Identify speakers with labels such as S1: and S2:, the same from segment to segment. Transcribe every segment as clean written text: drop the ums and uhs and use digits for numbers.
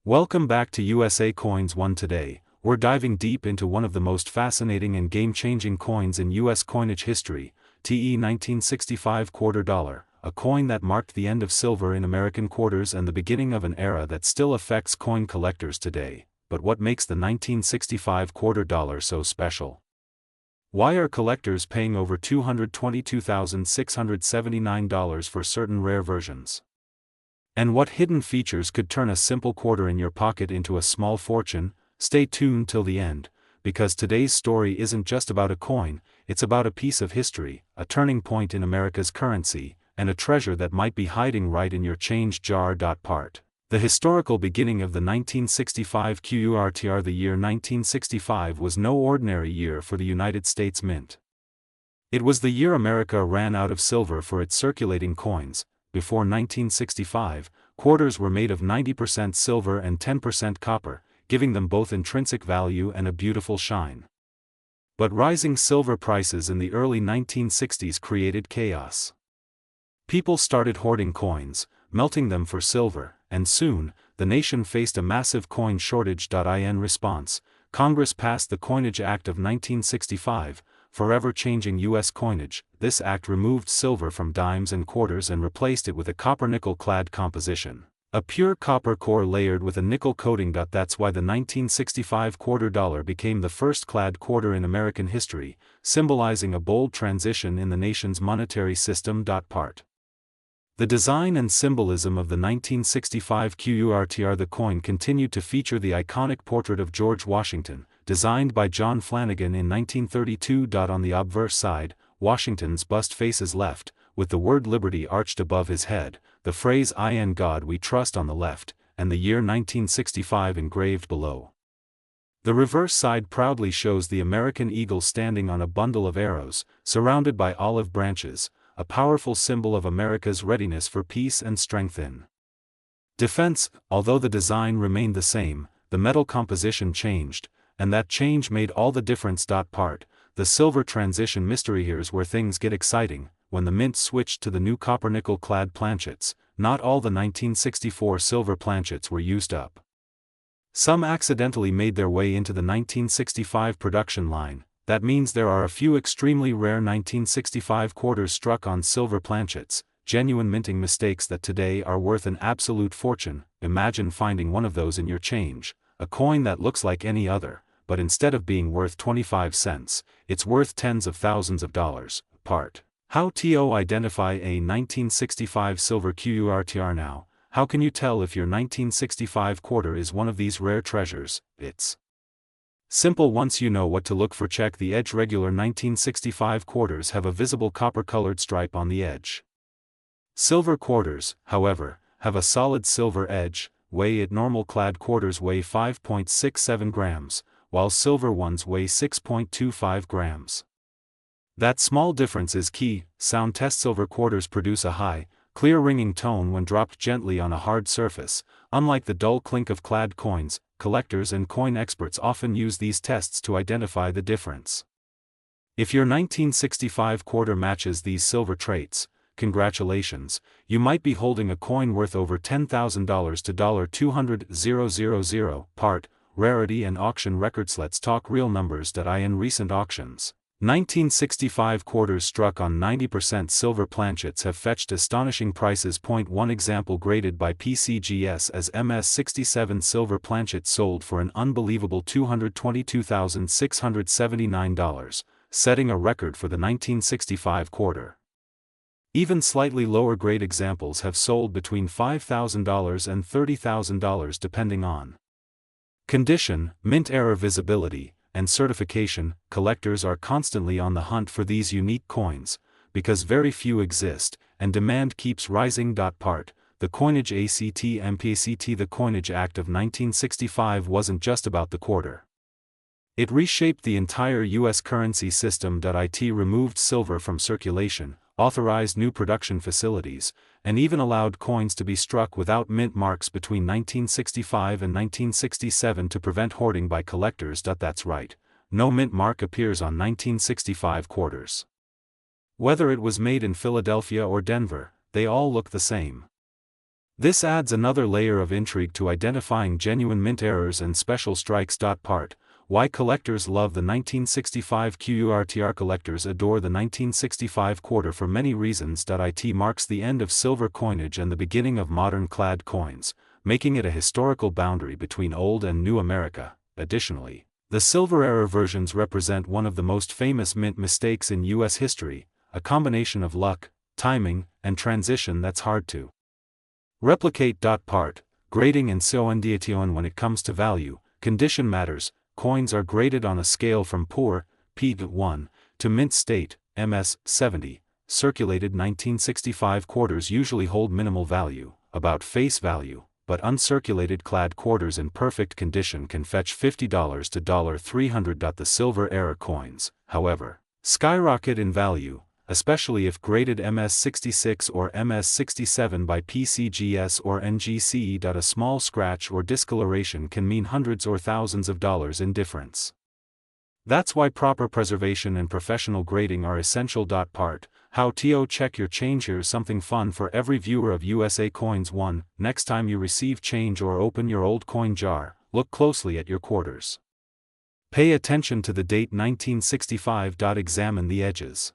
S1: Welcome back to USA Coins 1. Today, we're diving deep into one of the most fascinating and game-changing coins in U.S. coinage history, TE 1965 quarter dollar, a coin that marked the end of silver in American quarters and the beginning of an era that still affects coin collectors today. But what makes the 1965 quarter dollar so special? Why are collectors paying over $222,679 for certain rare versions? And what hidden features could turn a simple quarter in your pocket into a small fortune? Stay tuned till the end, because today's story isn't just about a coin, it's about a piece of history, a turning point in America's currency, and a treasure that might be hiding right in your change jar. Part. The historical beginning of the 1965 QURTR. The year 1965 was no ordinary year for the United States Mint. It was the year America ran out of silver for its circulating coins. Before 1965, quarters were made of 90% silver and 10% copper, giving them both intrinsic value and a beautiful shine. But rising silver prices in the early 1960s created chaos. People started hoarding coins, melting them for silver, and soon, the nation faced a massive coin shortage. In response, Congress passed the Coinage Act of 1965, forever changing U.S. coinage. This act removed silver from dimes and quarters and replaced it with a copper-nickel-clad composition, a pure copper core layered with a nickel coating. That's why the 1965 quarter dollar became the first clad quarter in American history, symbolizing a bold transition in the nation's monetary system. Part. The design and symbolism of the 1965 QURTR. The coin continued to feature the iconic portrait of George Washington, designed by John Flanagan in 1932. On the obverse side, Washington's bust faces left, with the word Liberty arched above his head, the phrase "In God We Trust" on the left, and the year 1965 engraved below. The reverse side proudly shows the American eagle standing on a bundle of arrows, surrounded by olive branches, a powerful symbol of America's readiness for peace and strength in defense. Although the design remained the same, the metal composition changed, and that change made all the difference. Part. The silver transition mystery. Here's where things get exciting. When the mint switched to the new copper-nickel-clad planchets, not all the 1964 silver planchets were used up. Some accidentally made their way into the 1965 production line. That means there are a few extremely rare 1965 quarters struck on silver planchets, genuine minting mistakes that today are worth an absolute fortune. Imagine finding one of those in your change, a coin that looks like any other, but instead of being worth 25 cents, it's worth tens of thousands of dollars. Part. How to identify a 1965 silver QURTR now? How can you tell if your 1965 quarter is one of these rare treasures? It's simple. Once you know what to look for, check the edge. Regular 1965 quarters have a visible copper-colored stripe on the edge. Silver quarters, however, have a solid silver edge. Weigh it. Normal clad quarters weigh 5.67 grams, while silver ones weigh 6.25 grams. That small difference is key. Sound test. Silver quarters produce a high, clear ringing tone when dropped gently on a hard surface. Unlike the dull clink of clad coins, collectors and coin experts often use these tests to identify the difference. If your 1965 quarter matches these silver traits, congratulations, you might be holding a coin worth over $10,000 to $200,000. Part. Rarity and auction records. Let's talk real numbers. In recent auctions, 1965 quarters struck on 90% silver planchets have fetched astonishing prices. 1 example graded by PCGS as MS67 silver planchet sold for an unbelievable $222,679, setting a record for the 1965 quarter. Even slightly lower grade examples have sold between $5,000 and $30,000 depending on condition, mint era visibility, and certification. Collectors are constantly on the hunt for these unique coins, because very few exist, and demand keeps rising. Part. The Coinage Act. The Coinage Act of 1965 wasn't just about the quarter. It reshaped the entire U.S. currency system. It removed silver from circulation, authorized new production facilities, and even allowed coins to be struck without mint marks between 1965 and 1967 to prevent hoarding by collectors. That's right, no mint mark appears on 1965 quarters. Whether it was made in Philadelphia or Denver, they all look the same. This adds another layer of intrigue to identifying genuine mint errors and special strikes. Part. Why collectors love the 1965 QURTR. Collectors adore the 1965 quarter for many reasons. It marks the end of silver coinage and the beginning of modern clad coins, making it a historical boundary between old and new America. Additionally, the silver era versions represent one of the most famous mint mistakes in U.S. history, a combination of luck, timing, and transition that's hard to replicate. Part. Grading and condition. When it comes to value, condition matters. Coins are graded on a scale from poor, P1, to mint state, MS 70. Circulated 1965 quarters usually hold minimal value, about face value, but uncirculated clad quarters in perfect condition can fetch $50 to $300. The silver era coins, however, skyrocket in value, especially if graded MS 66 or MS 67 by PCGS or NGC. A small scratch or discoloration can mean hundreds or thousands of dollars in difference. That's why proper preservation and professional grading are essential. Part. How to check your change. Here's something fun for every viewer of USA Coins. 1. Next time you receive change or open your old coin jar, look closely at your quarters. Pay attention to the date 1965. Examine the edges.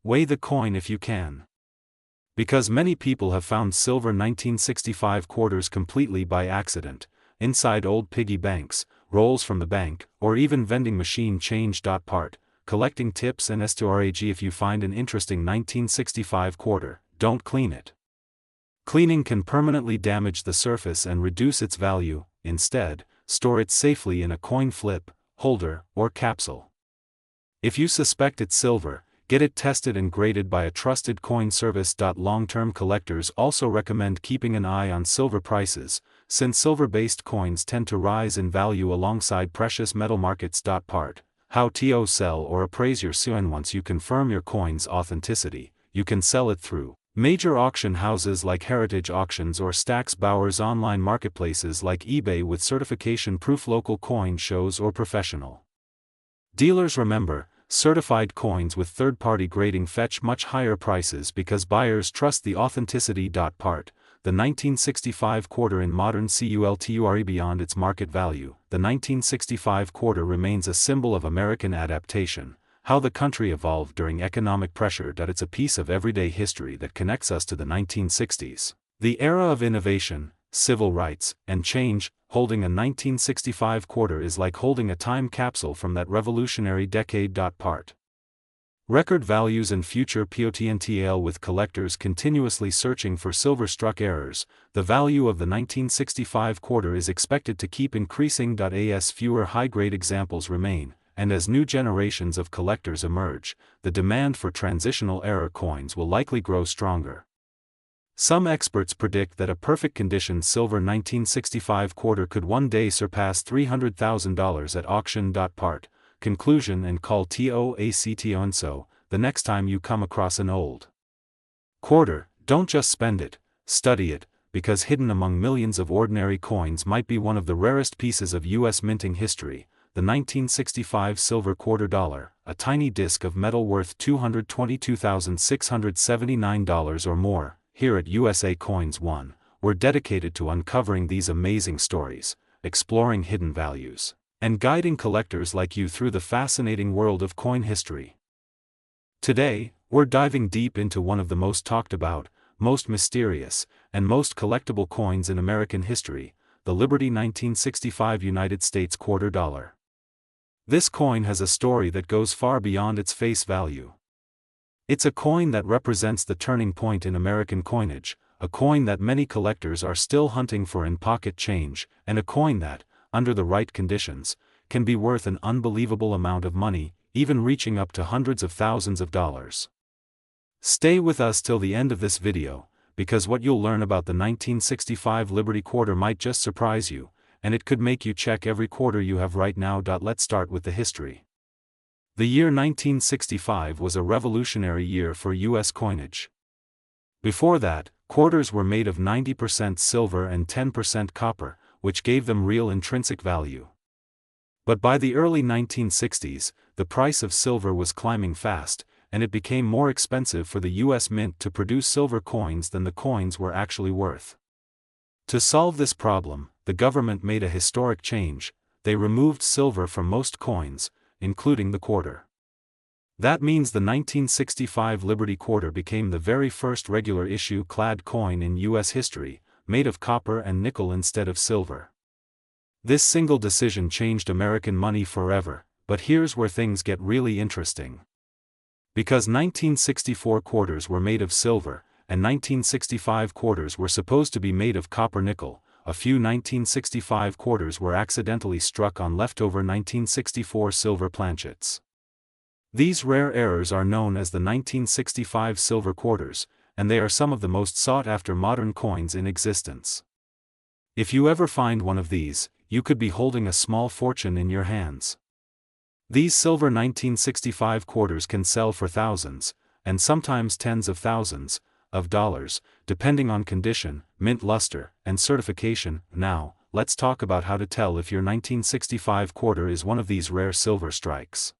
S1: Weigh the coin if you can. Because many people have found silver 1965 quarters completely by accident, inside old piggy banks, rolls from the bank, or even vending machine change. Part. Collecting tips and storage. If you find an interesting 1965 quarter, don't clean it. Cleaning can permanently damage the surface and reduce its value. Instead, store it safely in a coin flip, holder, or capsule. If you suspect it's silver, get it tested and graded by a trusted coin service. Long-term collectors also recommend keeping an eye on silver prices, since silver-based coins tend to rise in value alongside precious metal markets. Part. How to sell or appraise your coin. Once you confirm your coin's authenticity, you can sell it through major auction houses like Heritage Auctions or Stax Bowers, online marketplaces like eBay with certification proof, local coin shows, or professional dealers. Remember, certified coins with third-party grading fetch much higher prices because buyers trust the authenticity. Part. The 1965 quarter in modern culture. Beyond its market value, the 1965 quarter remains a symbol of American adaptation, how the country evolved during economic pressure. It's a piece of everyday history that connects us to the 1960s, the era of innovation, civil rights, and change. Holding a 1965 quarter is like holding a time capsule from that revolutionary decade. Part. Record values and future potential. With collectors continuously searching for silver-struck errors, the value of the 1965 quarter is expected to keep increasing. As fewer high-grade examples remain, and as new generations of collectors emerge, the demand for transitional era coins will likely grow stronger. Some experts predict that a perfect condition silver 1965 quarter could one day surpass $300,000 at auction. Part. Conclusion and call to action. So, the next time you come across an old quarter, don't just spend it, study it, because hidden among millions of ordinary coins might be one of the rarest pieces of U.S. minting history, the 1965 silver quarter dollar, a tiny disc of metal worth $222,679 or more. Here at USA Coins 1, we're dedicated to uncovering these amazing stories, exploring hidden values, and guiding collectors like you through the fascinating world of coin history. Today, we're diving deep into one of the most talked about, most mysterious, and most collectible coins in American history, the Liberty 1965 United States quarter dollar. This coin has a story that goes far beyond its face value. It's a coin that represents the turning point in American coinage, a coin that many collectors are still hunting for in pocket change, and a coin that, under the right conditions, can be worth an unbelievable amount of money, even reaching up to hundreds of thousands of dollars. Stay with us till the end of this video, because what you'll learn about the 1965 Liberty quarter might just surprise you, and it could make you check every quarter you have right now. Let's start with the history. The year 1965 was a revolutionary year for U.S. coinage. Before that, quarters were made of 90% silver and 10% copper, which gave them real intrinsic value. But by the early 1960s, the price of silver was climbing fast, and it became more expensive for the U.S. Mint to produce silver coins than the coins were actually worth. To solve this problem, the government made a historic change. They removed silver from most coins, including the quarter. That means the 1965 Liberty Quarter became the very first regular issue clad coin in U.S. history, made of copper and nickel instead of silver. This single decision changed American money forever, but here's where things get really interesting. Because 1964 quarters were made of silver, and 1965 quarters were supposed to be made of copper-nickel, a few 1965 quarters were accidentally struck on leftover 1964 silver planchets. These rare errors are known as the 1965 silver quarters, and they are some of the most sought-after modern coins in existence. If you ever find one of these, you could be holding a small fortune in your hands. These silver 1965 quarters can sell for thousands, and sometimes tens of thousands, of dollars, depending on condition, mint luster, and certification. Now, let's talk about how to tell if your 1965 quarter is one of these rare silver strikes.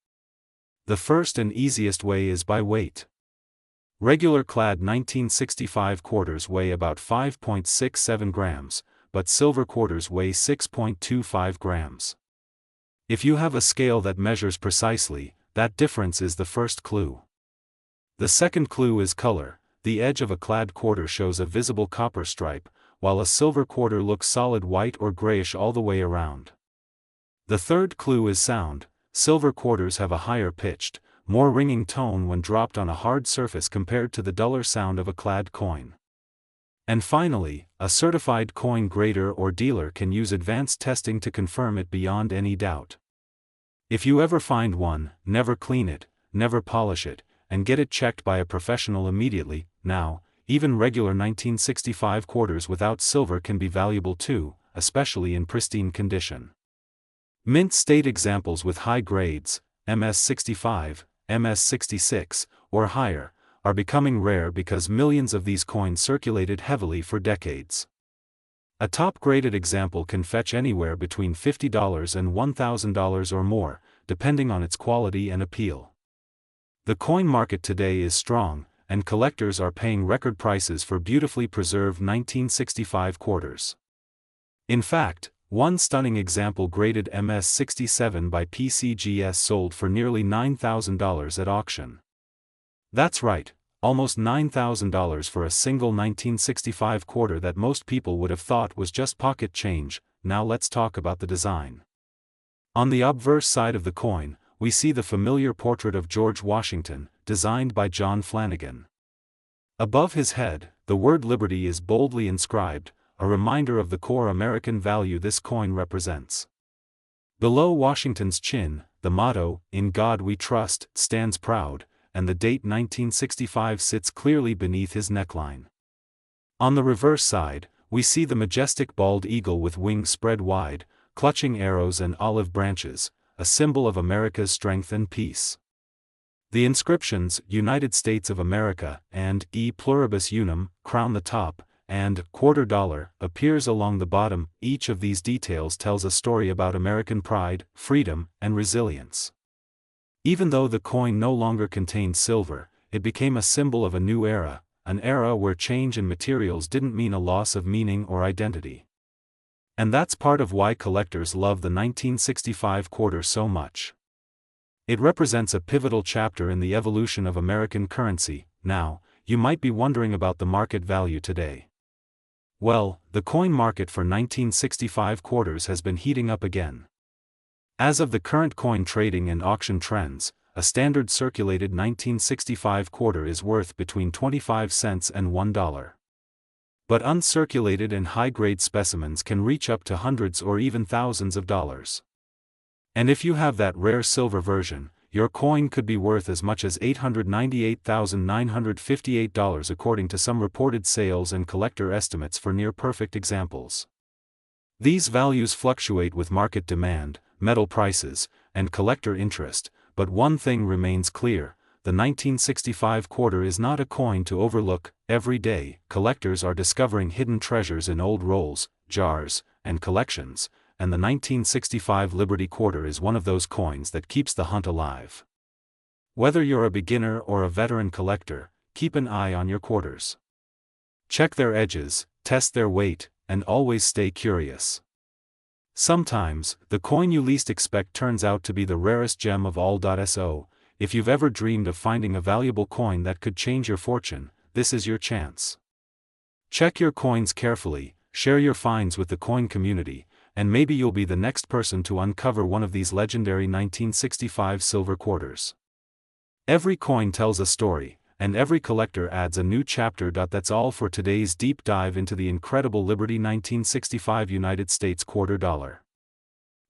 S1: The first and easiest way is by weight. Regular clad 1965 quarters weigh about 5.67 grams, but silver quarters weigh 6.25 grams. If you have a scale that measures precisely, that difference is the first clue. The second clue is color. The edge of a clad quarter shows a visible copper stripe, while a silver quarter looks solid white or grayish all the way around. The third clue is sound. Silver quarters have a higher pitched, more ringing tone when dropped on a hard surface compared to the duller sound of a clad coin. And finally, a certified coin grader or dealer can use advanced testing to confirm it beyond any doubt. If you ever find one, never clean it, never polish it, and get it checked by a professional immediately. Now, even regular 1965 quarters without silver can be valuable too, especially in pristine condition. Mint state examples with high grades, MS65, MS66, or higher, are becoming rare because millions of these coins circulated heavily for decades. A top-graded example can fetch anywhere between $50 and $1,000 or more, depending on its quality and appeal. The coin market today is strong, and collectors are paying record prices for beautifully preserved 1965 quarters. In fact, one stunning example graded MS67 by PCGS sold for nearly $9,000 at auction. That's right, almost $9,000 for a single 1965 quarter that most people would have thought was just pocket change. Now let's talk about the design. On the obverse side of the coin, we see the familiar portrait of George Washington, designed by John Flanagan. Above his head, the word Liberty is boldly inscribed, a reminder of the core American value this coin represents. Below Washington's chin, the motto, "In God We Trust," stands proud, and the date 1965 sits clearly beneath his neckline. On the reverse side, we see the majestic bald eagle with wings spread wide, clutching arrows and olive branches, a symbol of America's strength and peace. The inscriptions, "United States of America," and "E Pluribus Unum," crown the top, and "quarter dollar" appears along the bottom. Each of these details tells a story about American pride, freedom, and resilience. Even though the coin no longer contained silver, it became a symbol of a new era, an era where change in materials didn't mean a loss of meaning or identity. And that's part of why collectors love the 1965 quarter so much. It represents a pivotal chapter in the evolution of American currency. Now, you might be wondering about the market value today. Well, the coin market for 1965 quarters has been heating up again. As of the current coin trading and auction trends, a standard circulated 1965 quarter is worth between 25 cents and $1. But uncirculated and high-grade specimens can reach up to hundreds or even thousands of dollars. And if you have that rare silver version, your coin could be worth as much as $898,958 according to some reported sales and collector estimates for near-perfect examples. These values fluctuate with market demand, metal prices, and collector interest, but one thing remains clear: the 1965 quarter is not a coin to overlook. Every day, collectors are discovering hidden treasures in old rolls, jars, and collections, and the 1965 Liberty Quarter is one of those coins that keeps the hunt alive. Whether you're a beginner or a veteran collector, keep an eye on your quarters. Check their edges, test their weight, and always stay curious. Sometimes, the coin you least expect turns out to be the rarest gem of all. So, if you've ever dreamed of finding a valuable coin that could change your fortune, this is your chance. Check your coins carefully, share your finds with the coin community, and maybe you'll be the next person to uncover one of these legendary 1965 silver quarters. Every coin tells a story, and every collector adds a new chapter. That's all for today's deep dive into the incredible Liberty 1965 United States quarter dollar.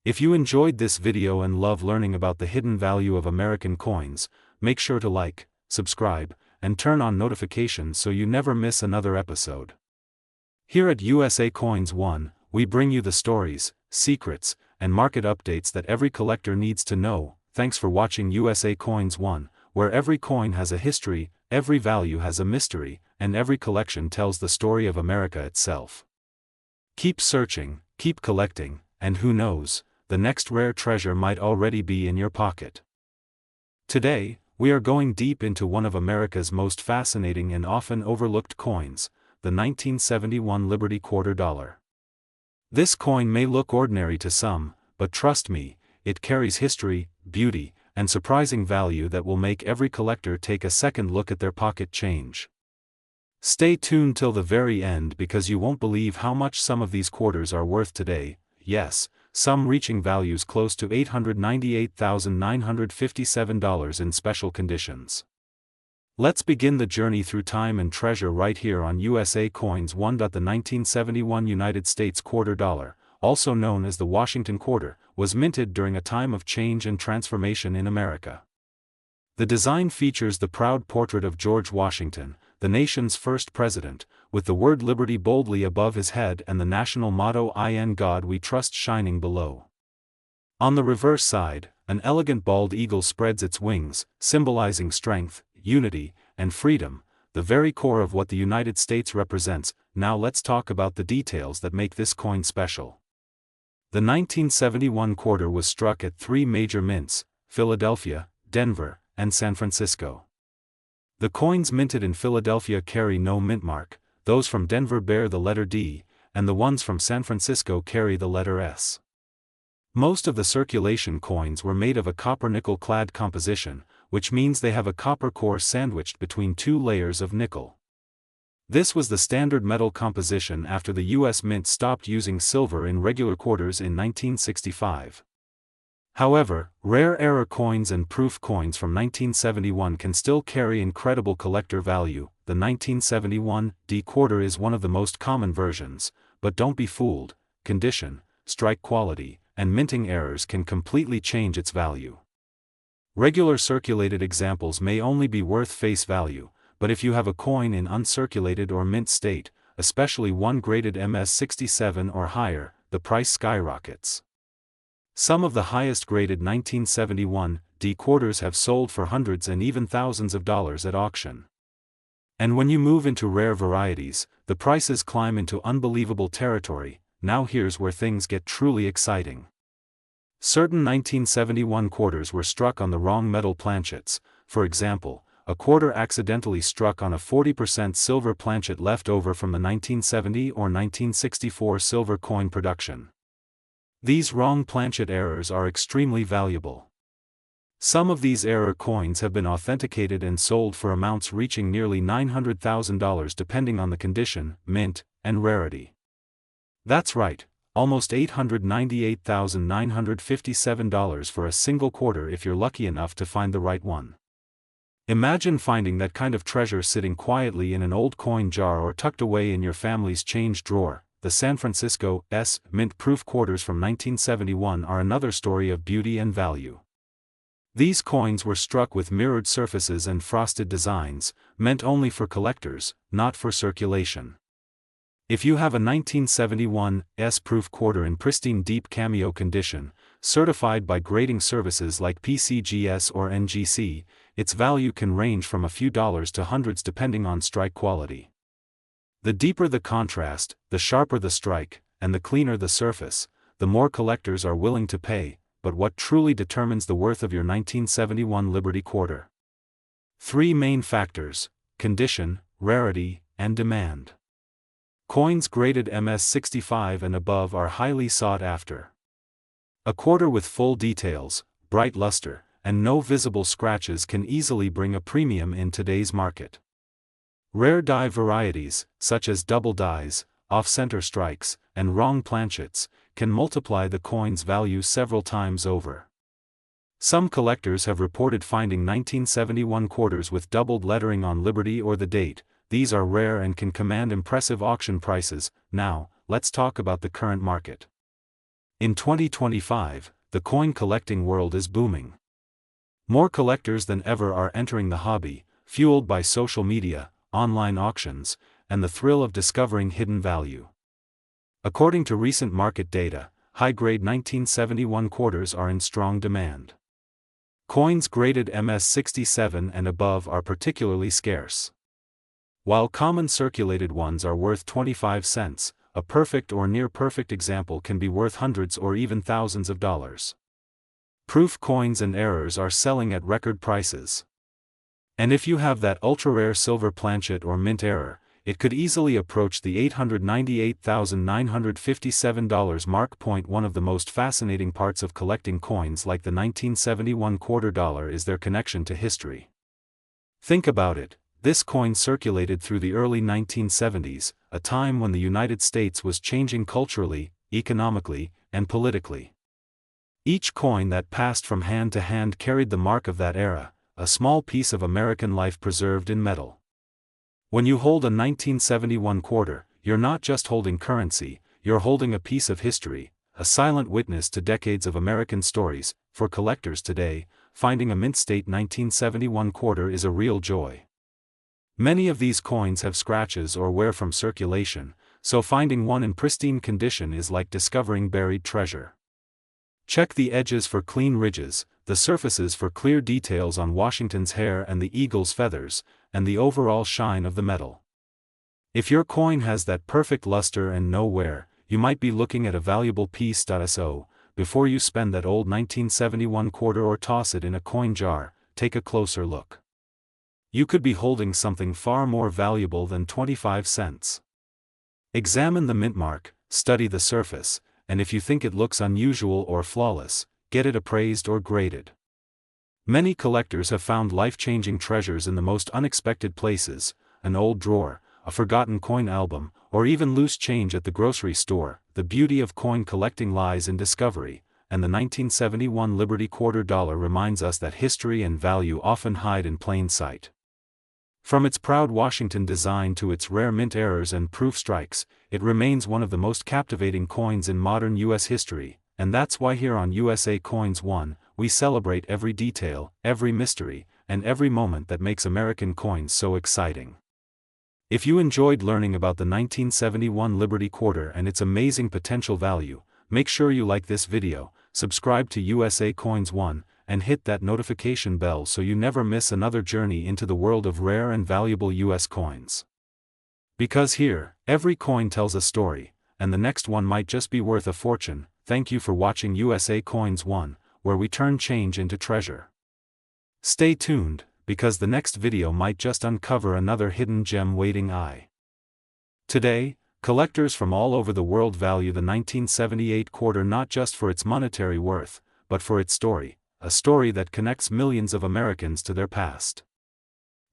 S1: If you enjoyed this video and love learning about the hidden value of American coins, make sure to like, subscribe, and turn on notifications so you never miss another episode. Here at USA Coins 1, we bring you the stories, secrets, and market updates that every collector needs to know. Thanks for watching USA Coins 1, where every coin has a history, every value has a mystery, and every collection tells the story of America itself. Keep searching, keep collecting, and who knows, the next rare treasure might already be in your pocket. Today, we are going deep into one of America's most fascinating and often overlooked coins, the 1971 Liberty quarter dollar. This coin may look ordinary to some, but trust me, it carries history, beauty, and surprising value that will make every collector take a second look at their pocket change. Stay tuned till the very end because you won't believe how much some of these quarters are worth today. Yes, some reaching values close to $898,957 in special conditions. Let's begin the journey through time and treasure right here on USA Coins 1. The 1971 United States quarter dollar, also known as the Washington quarter, was minted during a time of change and transformation in America. The design features the proud portrait of George Washington, the nation's first president, with the word Liberty boldly above his head and the national motto "In God We Trust" shining below. On the reverse side, an elegant bald eagle spreads its wings, symbolizing strength, unity, and freedom, the very core of what the United States represents. Now let's talk about the details that make this coin special. The 1971 quarter was struck at three major mints: Philadelphia, Denver, and San Francisco. The coins minted in Philadelphia carry no mint mark, those from Denver bear the letter D, and the ones from San Francisco carry the letter S. Most of the circulation coins were made of a copper-nickel clad composition, which means they have a copper core sandwiched between two layers of nickel. This was the standard metal composition after the U.S. Mint stopped using silver in regular quarters in 1965. However, rare error coins and proof coins from 1971 can still carry incredible collector value. The 1971 D quarter is one of the most common versions, but don't be fooled. Condition, strike quality, and minting errors can completely change its value. Regular circulated examples may only be worth face value, but if you have a coin in uncirculated or mint state, especially one graded MS-67 or higher, the price skyrockets. Some of the highest graded 1971 D quarters have sold for hundreds and even thousands of dollars at auction. And when you move into rare varieties, the prices climb into unbelievable territory. Now here's where things get truly exciting. Certain 1971 quarters were struck on the wrong metal planchets. For example, a quarter accidentally struck on a 40% silver planchet left over from the 1970 or 1964 silver coin production. These wrong planchet errors are extremely valuable. Some of these error coins have been authenticated and sold for amounts reaching nearly $900,000 depending on the condition, mint, and rarity. That's right, almost $898,957 for a single quarter if you're lucky enough to find the right one. Imagine finding that kind of treasure sitting quietly in an old coin jar or tucked away in your family's change drawer. The San Francisco S mint-proof quarters from 1971 are another story of beauty and value. These coins were struck with mirrored surfaces and frosted designs, meant only for collectors, not for circulation. If you have a 1971 S-proof quarter in pristine deep cameo condition, certified by grading services like PCGS or NGC, its value can range from a few dollars to hundreds depending on strike quality. The deeper the contrast, the sharper the strike, and the cleaner the surface, the more collectors are willing to pay. But what truly determines the worth of your 1971 Liberty quarter? Three main factors: condition, rarity, and demand. Coins graded MS65 and above are highly sought after. A quarter with full details, bright luster, and no visible scratches can easily bring a premium in today's market. Rare die varieties, such as double dies, off-center strikes, and wrong planchets, can multiply the coin's value several times over. Some collectors have reported finding 1971 quarters with doubled lettering on Liberty or the date. These are rare and can command impressive auction prices. Now, let's talk about the current market. In 2025, the coin collecting world is booming. More collectors than ever are entering the hobby, fueled by social media, online auctions, and the thrill of discovering hidden value. According to recent market data, high-grade 1971 quarters are in strong demand. Coins graded MS67 and above are particularly scarce. While common circulated ones are worth 25 cents, a perfect or near-perfect example can be worth hundreds or even thousands of dollars. Proof coins and errors are selling at record prices. And if you have that ultra-rare silver planchet or mint error, it could easily approach the $898,957 mark. One of the most fascinating parts of collecting coins like the 1971 quarter dollar is their connection to history. Think about it, this coin circulated through the early 1970s, a time when the United States was changing culturally, economically, and politically. Each coin that passed from hand to hand carried the mark of that era, a small piece of American life preserved in metal. When you hold a 1971 quarter, you're not just holding currency, you're holding a piece of history, a silent witness to decades of American stories. For collectors today, finding a mint state 1971 quarter is a real joy. Many of these coins have scratches or wear from circulation, so finding one in pristine condition is like discovering buried treasure. Check the edges for clean ridges, the surfaces for clear details on Washington's hair and the eagle's feathers, and the overall shine of the metal. If your coin has that perfect luster and no wear, you might be looking at a valuable piece. So, before you spend that old 1971 quarter or toss it in a coin jar, take a closer look. You could be holding something far more valuable than 25 cents. Examine the mint mark, study the surface, and if you think it looks unusual or flawless, get it appraised or graded. Many collectors have found life-changing treasures in the most unexpected places: an old drawer, a forgotten coin album, or even loose change at the grocery store. The beauty of coin collecting lies in discovery, and the 1971 Liberty quarter dollar reminds us that history and value often hide in plain sight. From its proud Washington design to its rare mint errors and proof strikes, it remains one of the most captivating coins in modern U.S. history, and that's why here on USA Coins One, we celebrate every detail, every mystery, and every moment that makes American coins so exciting. If you enjoyed learning about the 1971 Liberty quarter and its amazing potential value, make sure you like this video, subscribe to USA Coins One, and hit that notification bell so you never miss another journey into the world of rare and valuable U.S. coins. Because here, every coin tells a story, and the next one might just be worth a fortune. Thank you for watching USA Coins One, where we turn change into treasure. Stay tuned, because the next video might just uncover another hidden gem waiting eye. Today, collectors from all over the world value the 1978 quarter not just for its monetary worth, but for its story, a story that connects millions of Americans to their past.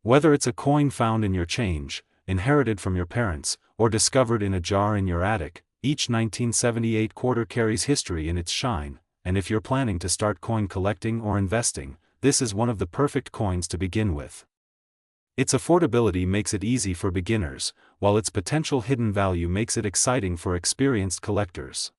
S1: Whether it's a coin found in your change, inherited from your parents, or discovered in a jar in your attic, each 1978 quarter carries history in its shine, and if you're planning to start coin collecting or investing, this is one of the perfect coins to begin with. Its affordability makes it easy for beginners, while its potential hidden value makes it exciting for experienced collectors.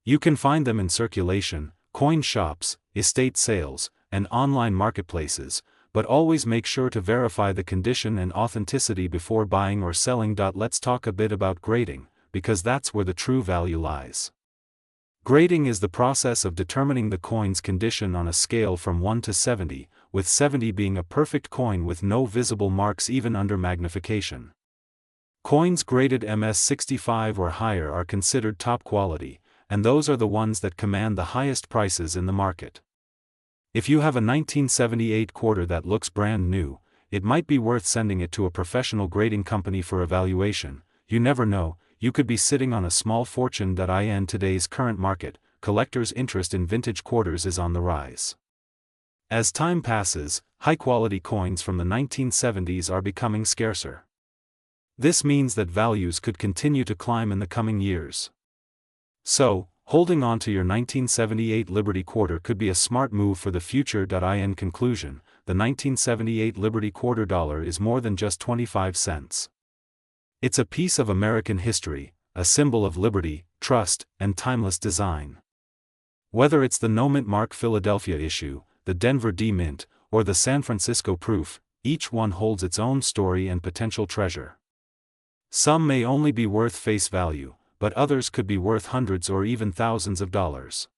S1: You can find them in circulation, coin shops, estate sales, and online marketplaces, but always make sure to verify the condition and authenticity before buying or selling. Let's talk a bit about grading, because that's where the true value lies. Grading is the process of determining the coin's condition on a scale from 1 to 70, with 70 being a perfect coin with no visible marks even under magnification. Coins graded MS65 or higher are considered top quality, and those are the ones that command the highest prices in the market. If you have a 1978 quarter that looks brand new, it might be worth sending it to a professional grading company for evaluation. you never know, you could be sitting on a small fortune. In today's current market, collectors' interest in vintage quarters is on the rise. As time passes, high-quality coins from the 1970s are becoming scarcer. This means that values could continue to climb in the coming years. So, holding on to your 1978 Liberty Quarter could be a smart move for the future. In conclusion, the 1978 Liberty Quarter dollar is more than just 25 cents. It's a piece of American history, a symbol of liberty, trust, and timeless design. Whether it's the No Mint Mark Philadelphia issue, the Denver D Mint, or the San Francisco Proof, each one holds its own story and potential treasure. Some may only be worth face value, but others could be worth hundreds or even thousands of dollars.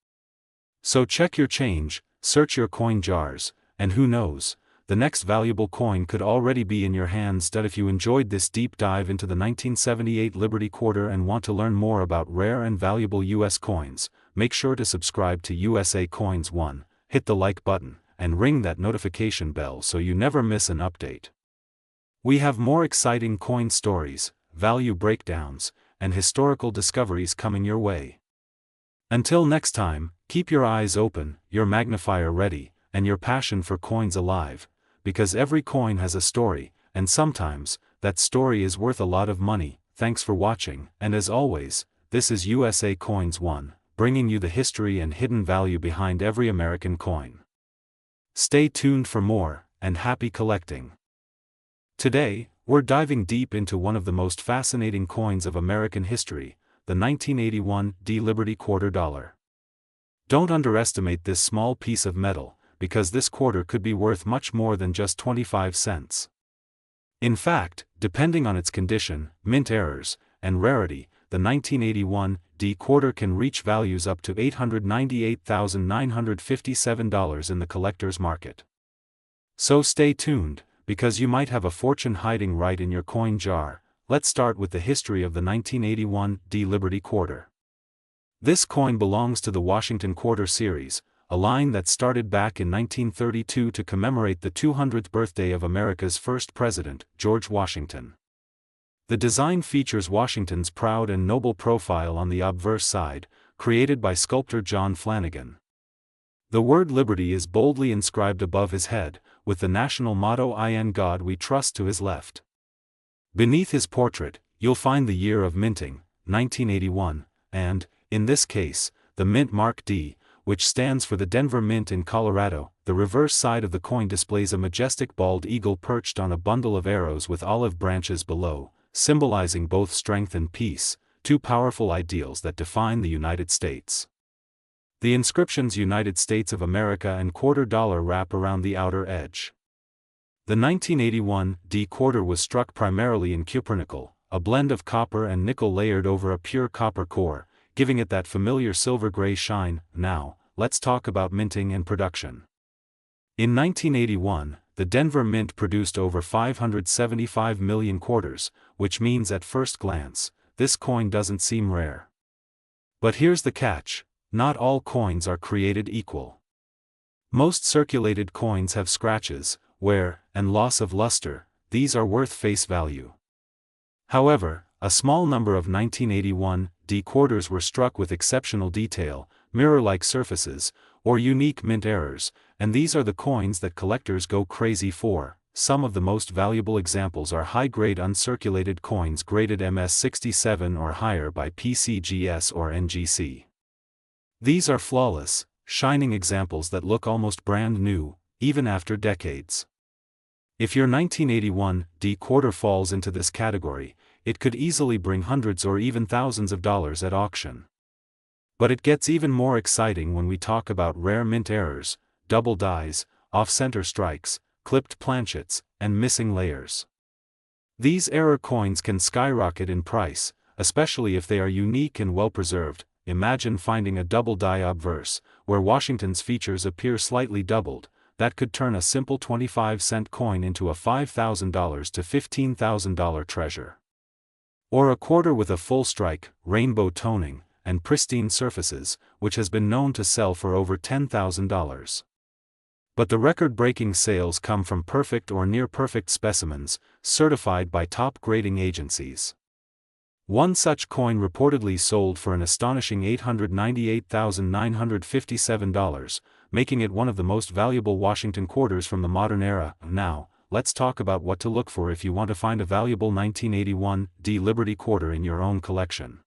S1: So check your change, search your coin jars, and who knows, the next valuable coin could already be in your hands. If you enjoyed this deep dive into the 1978 Liberty Quarter and want to learn more about rare and valuable U.S. coins, make sure to subscribe to USA Coins 1, hit the like button, and ring that notification bell so you never miss an update. We have more exciting coin stories, value breakdowns, and historical discoveries coming your way. Until next time, keep your eyes open, your magnifier ready, and your passion for coins alive, because every coin has a story, and sometimes, that story is worth a lot of money. Thanks for watching, and as always, this is USA Coins 1, bringing you the history and hidden value behind every American coin. Stay tuned for more, and happy collecting. Today, we're diving deep into one of the most fascinating coins of American history, the 1981 D Liberty Quarter dollar. Don't underestimate this small piece of metal, because this quarter could be worth much more than just 25 cents. In fact, depending on its condition, mint errors, and rarity, the 1981 D quarter can reach values up to $898,957 in the collector's market. So stay tuned, because you might have a fortune hiding right in your coin jar. Let's start with the history of the 1981 D Liberty Quarter. This coin belongs to the Washington Quarter series, a line that started back in 1932 to commemorate the 200th birthday of America's first president, George Washington. The design features Washington's proud and noble profile on the obverse side, created by sculptor John Flanagan. The word liberty is boldly inscribed above his head, with the national motto "In God We Trust" to his left. Beneath his portrait, you'll find the year of minting, 1981, and, in this case, the mint mark D, which stands for the Denver Mint in Colorado. The reverse side of the coin displays a majestic bald eagle perched on a bundle of arrows with olive branches below, symbolizing both strength and peace, two powerful ideals that define the United States. The inscriptions "United States of America" and "Quarter Dollar" wrap around the outer edge. The 1981 D quarter was struck primarily in cupronickel, a blend of copper and nickel layered over a pure copper core, giving it that familiar silver-gray shine. Now, let's talk about minting and production. In 1981, the Denver Mint produced over 575 million quarters, which means at first glance, this coin doesn't seem rare. But here's the catch: not all coins are created equal. Most circulated coins have scratches, wear, and loss of luster. These are worth face value. However, a small number of 1981 D quarters were struck with exceptional detail, mirror-like surfaces, or unique mint errors, and these are the coins that collectors go crazy for. Some of the most valuable examples are high-grade uncirculated coins graded MS67 or higher by PCGS or NGC. These are flawless, shining examples that look almost brand new, even after decades. If your 1981 D quarter falls into this category, it could easily bring hundreds or even thousands of dollars at auction. But it gets even more exciting when we talk about rare mint errors, double dies, off-center strikes, clipped planchets, and missing layers. These error coins can skyrocket in price, especially if they are unique and well-preserved. Imagine finding a double die obverse, where Washington's features appear slightly doubled. That could turn a simple 25-cent coin into a $5,000 to $15,000 treasure. Or a quarter with a full strike, rainbow toning, and pristine surfaces, which has been known to sell for over $10,000. But the record-breaking sales come from perfect or near-perfect specimens, certified by top grading agencies. One such coin reportedly sold for an astonishing $898,957, making it one of the most valuable Washington quarters from the modern era. Now, let's talk about what to look for if you want to find a valuable 1981 D Liberty quarter in your own collection.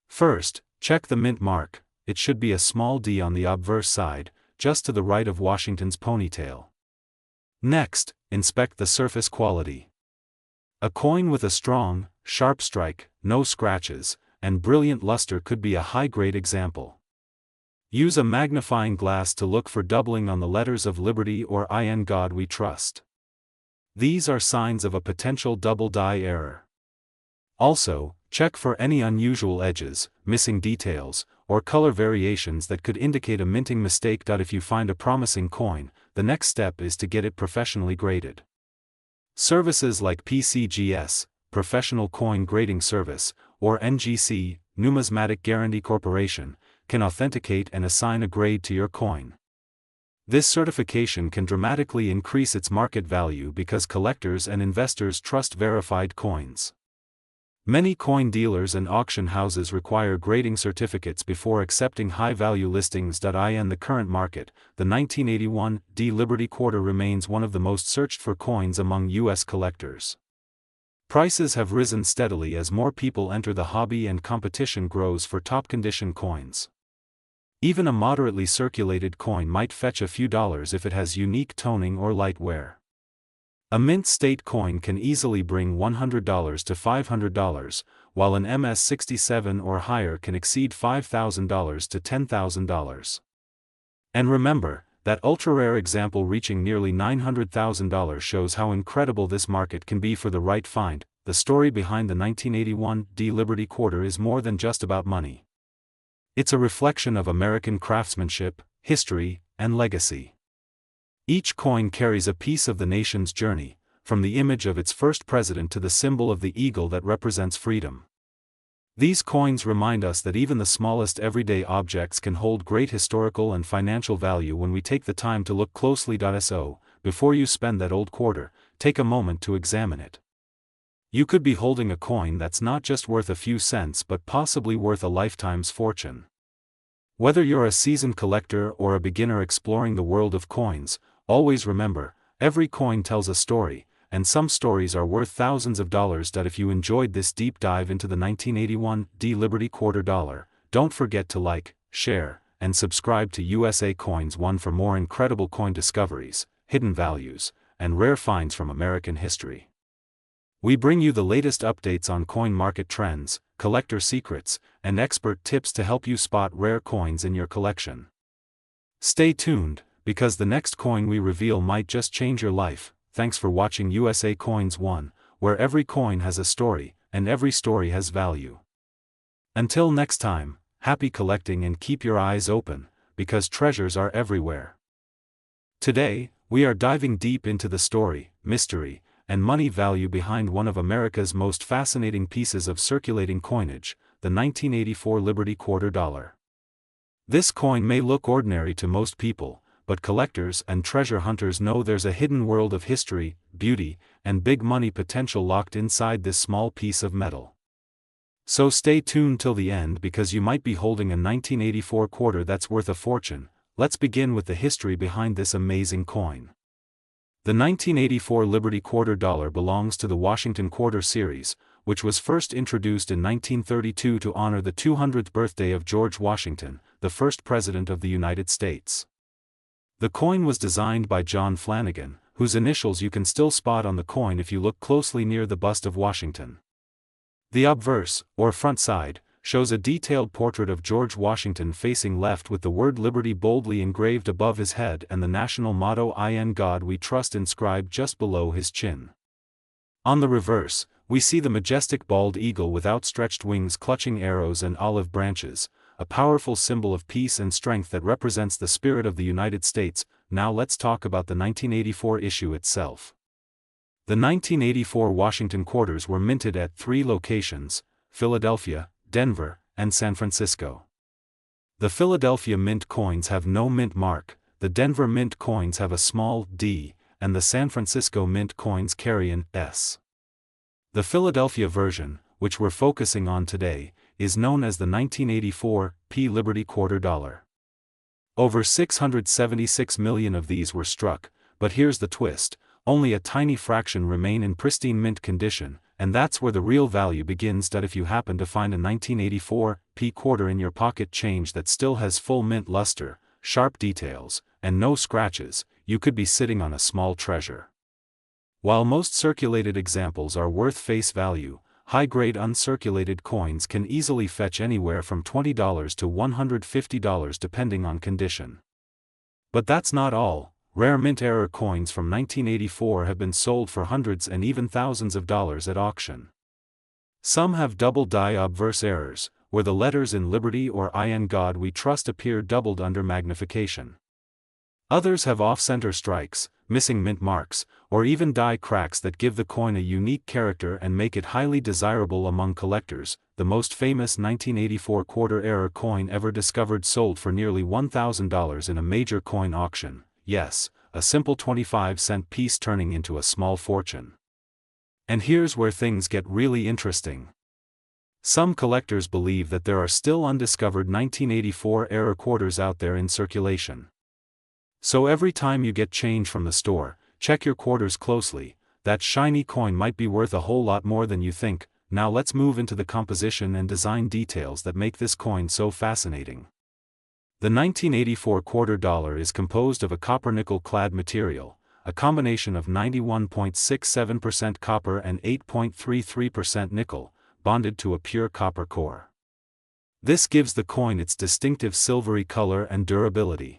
S1: First, check the mint mark. It should be a small d on the obverse side, just to the right of Washington's ponytail. Next, inspect the surface quality. A coin with a strong, sharp strike, no scratches, and brilliant luster could be a high-grade example. Use a magnifying glass to look for doubling on the letters of Liberty or In God We Trust. These are signs of a potential double die error. Also, check for any unusual edges, missing details, or color variations that could indicate a minting mistake. If you find a promising coin, the next step is to get it professionally graded. Services like PCGS, Professional Coin Grading Service, or NGC, Numismatic Guarantee Corporation, can authenticate and assign a grade to your coin. This certification can dramatically increase its market value because collectors and investors trust verified coins. Many coin dealers and auction houses require grading certificates before accepting high-value listings. In the current market, the 1981 D Liberty quarter remains one of the most searched-for coins among U.S. collectors. Prices have risen steadily as more people enter the hobby and competition grows for top-condition coins. Even a moderately circulated coin might fetch a few dollars if it has unique toning or light wear. A mint state coin can easily bring $100 to $500, while an MS-67 or higher can exceed $5,000 to $10,000. And remember, that ultra-rare example reaching nearly $900,000 shows how incredible this market can be for the right find. The story behind the 1981 D Liberty quarter is more than just about money. It's a reflection of American craftsmanship, history, and legacy. Each coin carries a piece of the nation's journey, from the image of its first president to the symbol of the eagle that represents freedom. These coins remind us that even the smallest everyday objects can hold great historical and financial value when we take the time to look closely. So, before you spend that old quarter, take a moment to examine it. You could be holding a coin that's not just worth a few cents but possibly worth a lifetime's fortune. Whether you're a seasoned collector or a beginner exploring the world of coins, always remember, every coin tells a story, and some stories are worth thousands of dollars. If you enjoyed this deep dive into the 1981 D Liberty quarter dollar, don't forget to like, share, and subscribe to USA Coins One for more incredible coin discoveries, hidden values, and rare finds from American history. We bring you the latest updates on coin market trends, collector secrets, and expert tips to help you spot rare coins in your collection. Stay tuned, because the next coin we reveal might just change your life. Thanks for watching USA Coins One, where every coin has a story, and every story has value. Until next time, happy collecting and keep your eyes open, because treasures are everywhere. Today, we are diving deep into the story, mystery, and money value behind one of America's most fascinating pieces of circulating coinage, the 1984 Liberty quarter dollar. This coin may look ordinary to most people, but collectors and treasure hunters know there's a hidden world of history, beauty, and big money potential locked inside this small piece of metal. So stay tuned till the end because you might be holding a 1984 quarter that's worth a fortune. Let's begin with the history behind this amazing coin. The 1984 Liberty quarter dollar belongs to the Washington Quarter Series, which was first introduced in 1932 to honor the 200th birthday of George Washington, the first President of the United States. The coin was designed by John Flanagan, whose initials you can still spot on the coin if you look closely near the bust of Washington. The obverse, or front side, shows a detailed portrait of George Washington facing left with the word Liberty boldly engraved above his head and the national motto In God We Trust inscribed just below his chin. On the reverse, we see the majestic bald eagle with outstretched wings clutching arrows and olive branches, a powerful symbol of peace and strength that represents the spirit of the United States. Now let's talk about the 1984 issue itself. The 1984 Washington quarters were minted at 3 locations: Philadelphia, Denver, and San Francisco. The Philadelphia mint coins have no mint mark, the Denver mint coins have a small d, and the San Francisco mint coins carry an S. The Philadelphia version, which we're focusing on today, is known as the 1984 P Liberty Quarter Dollar. Over 676 million of these were struck, but here's the twist: only a tiny fraction remain in pristine mint condition, and that's where the real value begins. If you happen to find a 1984 P quarter in your pocket, change that still has full mint luster, sharp details, and no scratches, you could be sitting on a small treasure. While most circulated examples are worth face value, high-grade uncirculated coins can easily fetch anywhere from $20 to $150 depending on condition. But that's not all. Rare mint-era coins from 1984 have been sold for hundreds and even thousands of dollars at auction. Some have double die obverse errors, where the letters in Liberty or In God We Trust appear doubled under magnification. Others have off-center strikes, missing mint marks, or even die cracks that give the coin a unique character and make it highly desirable among collectors. The most famous 1984 quarter-era coin ever discovered sold for nearly $1,000 in a major coin auction. Yes, a simple 25-cent piece turning into a small fortune. And here's where things get really interesting. Some collectors believe that there are still undiscovered 1984-era quarters out there in circulation. So every time you get change from the store, check your quarters closely. That shiny coin might be worth a whole lot more than you think. Now let's move into the composition and design details that make this coin so fascinating. The 1984 quarter dollar is composed of a copper-nickel clad material, a combination of 91.67% copper and 8.33% nickel, bonded to a pure copper core. This gives the coin its distinctive silvery color and durability.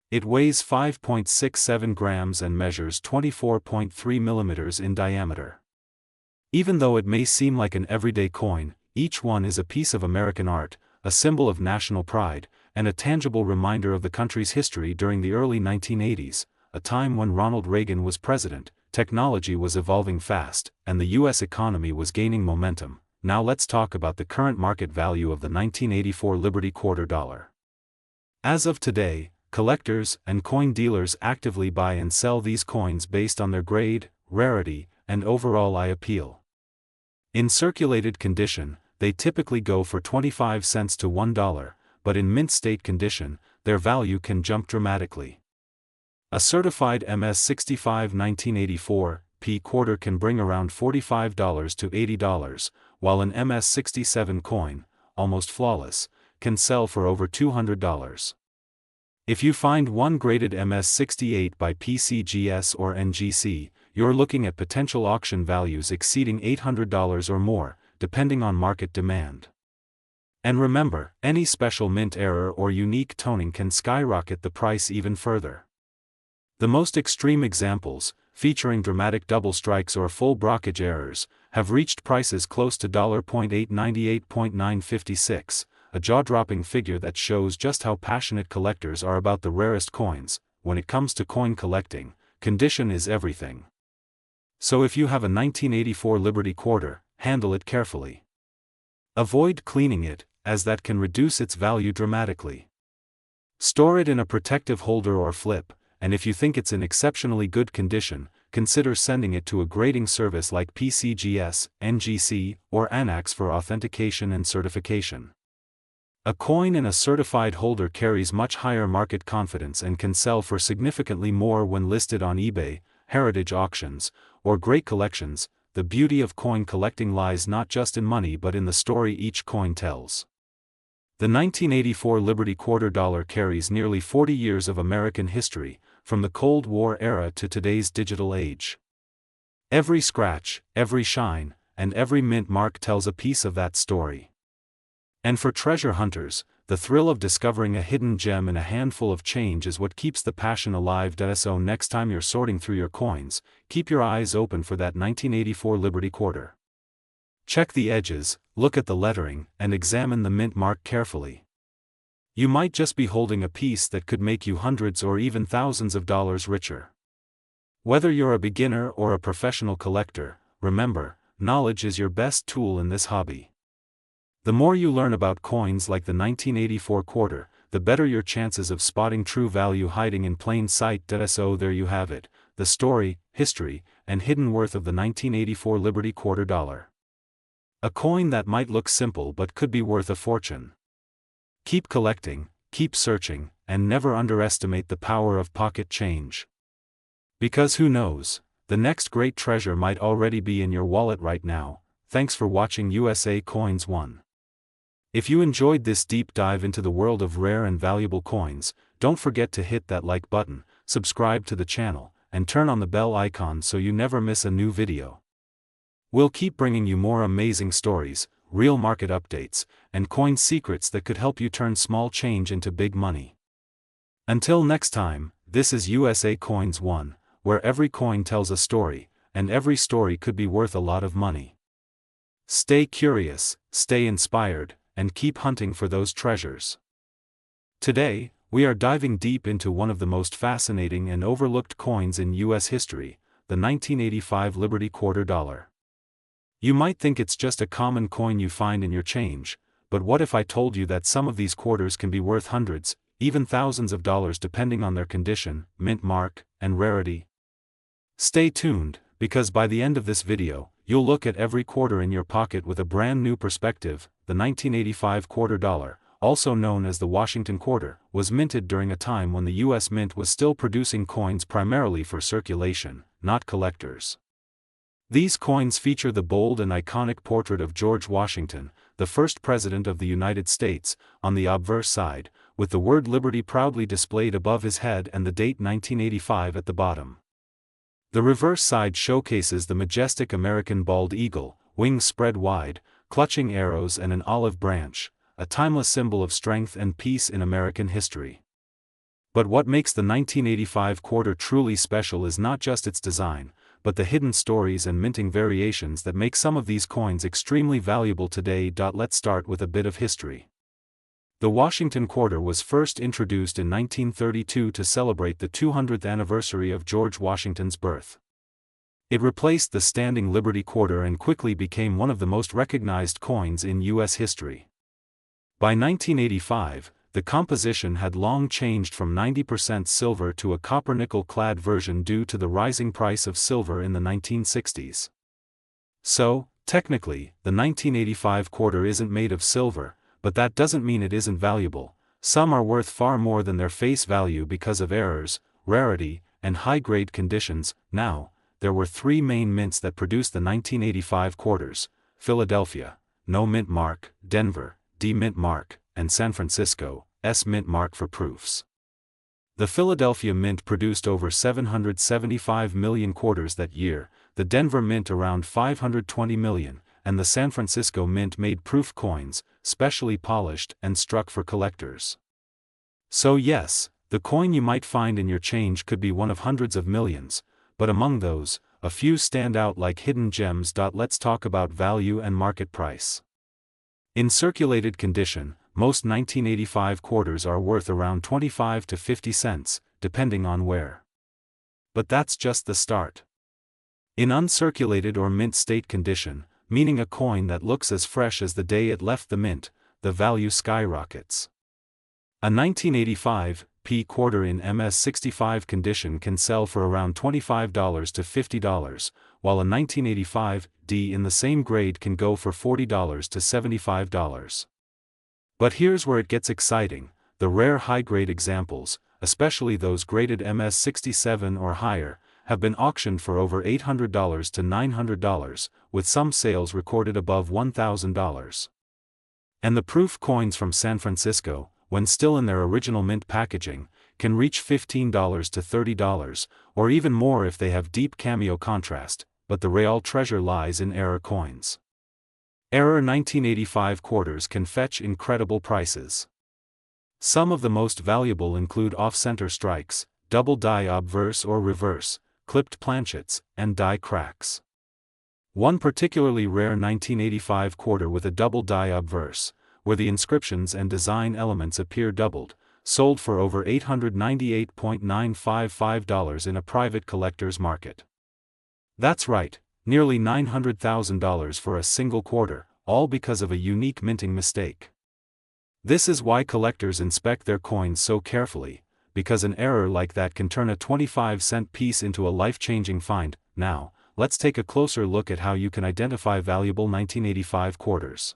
S1: It weighs 5.67 grams and measures 24.3 millimeters in diameter. Even though it may seem like an everyday coin, each one is a piece of American art, a symbol of national pride, and a tangible reminder of the country's history during the early 1980s, a time when Ronald Reagan was president. Technology was evolving fast, and the U.S. economy was gaining momentum. Now let's talk about the current market value of the 1984 Liberty Quarter Dollar. As of today, collectors and coin dealers actively buy and sell these coins based on their grade, rarity, and overall eye appeal. In circulated condition, they typically go for 25 cents to $1, but in mint state condition, their value can jump dramatically. A certified MS-65 1984 P quarter can bring around $45 to $80, while an MS-67 coin, almost flawless, can sell for over $200. If you find one graded MS-68 by PCGS or NGC, you're looking at potential auction values exceeding $800 or more, depending on market demand. And remember, any special mint error or unique toning can skyrocket the price even further. The most extreme examples, featuring dramatic double strikes or full blockage errors, have reached prices close to $.898.956. A jaw-dropping figure that shows just how passionate collectors are about the rarest coins. When it comes to coin collecting, condition is everything. So if you have a 1984 Liberty quarter, handle it carefully. Avoid cleaning it, as that can reduce its value dramatically. Store it in a protective holder or flip, and if you think it's in exceptionally good condition, consider sending it to a grading service like PCGS, NGC, or ANAX for authentication and certification. A coin in a certified holder carries much higher market confidence and can sell for significantly more when listed on eBay, heritage auctions, or great collections. The beauty of coin collecting lies not just in money but in the story each coin tells. The 1984 Liberty Quarter Dollar carries nearly 40 years of American history, from the Cold War era to today's digital age. Every scratch, every shine, and every mint mark tells a piece of that story. And for treasure hunters, the thrill of discovering a hidden gem in a handful of change is what keeps the passion alive. So next time you're sorting through your coins, keep your eyes open for that 1984 Liberty Quarter. Check the edges, look at the lettering, and examine the mint mark carefully. You might just be holding a piece that could make you hundreds or even thousands of dollars richer. Whether you're a beginner or a professional collector, remember, knowledge is your best tool in this hobby. The more you learn about coins like the 1984 quarter, the better your chances of spotting true value hiding in plain sight. So there you have it, the story, history, and hidden worth of the 1984 Liberty Quarter Dollar. A coin that might look simple but could be worth a fortune. Keep collecting, keep searching, and never underestimate the power of pocket change. Because who knows, the next great treasure might already be in your wallet right now. Thanks for watching USA Coins 1. If you enjoyed this deep dive into the world of rare and valuable coins, don't forget to hit that like button, subscribe to the channel, and turn on the bell icon so you never miss a new video. We'll keep bringing you more amazing stories, real market updates, and coin secrets that could help you turn small change into big money. Until next time, this is USA Coins 1, where every coin tells a story, and every story could be worth a lot of money. Stay curious, stay inspired, and keep hunting for those treasures. Today, we are diving deep into one of the most fascinating and overlooked coins in U.S. history, the 1985 Liberty Quarter Dollar. You might think it's just a common coin you find in your change, but what if I told you that some of these quarters can be worth hundreds, even thousands of dollars depending on their condition, mint mark, and rarity? Stay tuned, because by the end of this video, you'll look at every quarter in your pocket with a brand new perspective. The 1985 quarter dollar, also known as the Washington quarter, was minted during a time when the U.S. Mint was still producing coins primarily for circulation, not collectors. These coins feature the bold and iconic portrait of George Washington, the first President of the United States, on the obverse side, with the word Liberty proudly displayed above his head and the date 1985 at the bottom. The reverse side showcases the majestic American bald eagle, wings spread wide, clutching arrows and an olive branch, a timeless symbol of strength and peace in American history. But what makes the 1985 quarter truly special is not just its design, but the hidden stories and minting variations that make some of these coins extremely valuable today. Let's start with a bit of history. The Washington quarter was first introduced in 1932 to celebrate the 200th anniversary of George Washington's birth. It replaced the standing Liberty quarter and quickly became one of the most recognized coins in U.S. history. By 1985, the composition had long changed from 90% silver to a copper-nickel-clad version due to the rising price of silver in the 1960s. So, technically, the 1985 quarter isn't made of silver, but that doesn't mean it isn't valuable. Some are worth far more than their face value because of errors, rarity, and high-grade conditions. Now, there were three main mints that produced the 1985 quarters: Philadelphia, no mint mark; Denver, D mint mark; and San Francisco, S mint mark for proofs. The Philadelphia Mint produced over 775 million quarters that year, the Denver Mint around 520 million, and the San Francisco Mint made proof coins, specially polished and struck for collectors. So yes, the coin you might find in your change could be one of hundreds of millions, but among those, a few stand out like hidden gems. Let's talk about value and market price. In circulated condition, most 1985 quarters are worth around 25 to 50 cents, depending on where. But that's just the start. In uncirculated or mint state condition, meaning a coin that looks as fresh as the day it left the mint, the value skyrockets. A 1985 P quarter in MS65 condition can sell for around $25 to $50, while a 1985 D in the same grade can go for $40 to $75. But here's where it gets exciting: the rare high-grade examples, especially those graded MS67 or higher, have been auctioned for over $800 to $900, with some sales recorded above $1,000. And the proof coins from San Francisco, when still in their original mint packaging, can reach $15 to $30, or even more if they have deep cameo contrast, but the real treasure lies in error coins. Error 1985 quarters can fetch incredible prices. Some of the most valuable include off-center strikes, double die obverse or reverse, clipped planchets, and die cracks. One particularly rare 1985 quarter with a double die obverse, where the inscriptions and design elements appear doubled, sold for over $898.955 in a private collector's market. That's right, nearly $900,000 for a single quarter, all because of a unique minting mistake. This is why collectors inspect their coins so carefully, because an error like that can turn a 25-cent piece into a life-changing find. Now, let's take a closer look at how you can identify valuable 1985 quarters.